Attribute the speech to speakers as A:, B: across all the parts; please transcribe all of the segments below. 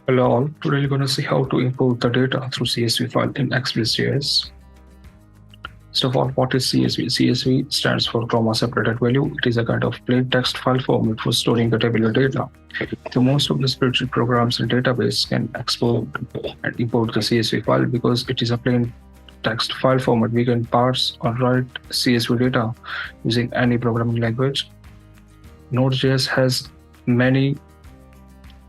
A: Hello all, today we're going to see how to import the data through CSV file in Express.js. First of all, what is CSV? CSV stands for comma separated value. It is a kind of plain text file format for storing the tabular data. So most of the spreadsheet programs and database can export and import the CSV file because it is a plain text file format. We can parse or write CSV data using any programming language. Node.js has many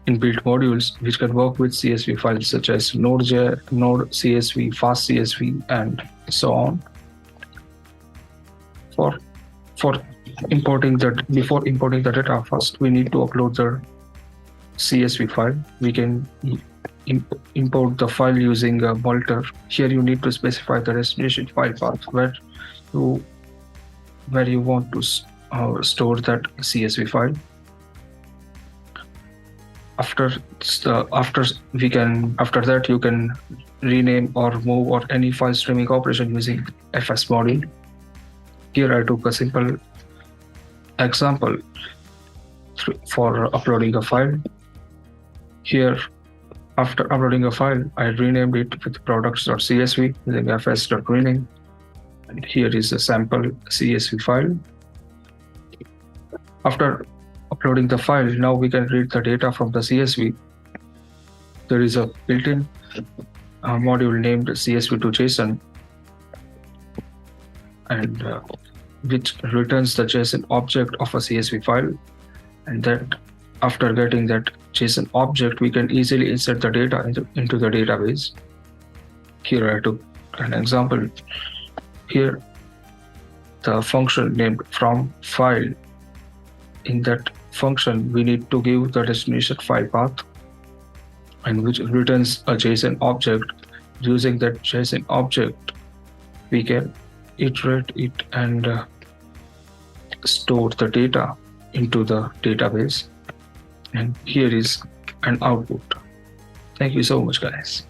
A: inbuilt modules which can work with CSV files such as Node CSV, Fast CSV, and so on. Before importing the data, first we need to upload the CSV file. We can import the file using a Multer. Here you need to specify the destination file path where you want to store that CSV file. After that you can rename or move or any file streaming operation using fs module. Here I took a simple example for uploading a file. Here, after uploading a file, I renamed it with products.csv using fs.rename. And here is a sample CSV file. After uploading the file, now we can read the data from the CSV. There is a built-in module named CSV to JSON, and which returns the JSON object of a CSV file. And that after getting that JSON object, we can easily insert the data into the database. Here I took an example. Here, the function named from file. In that function, we need to give the destination file path, and which returns a JSON object. Using that JSON object, we can iterate it and store the data into the database. And here is an output. Thank you so much, guys.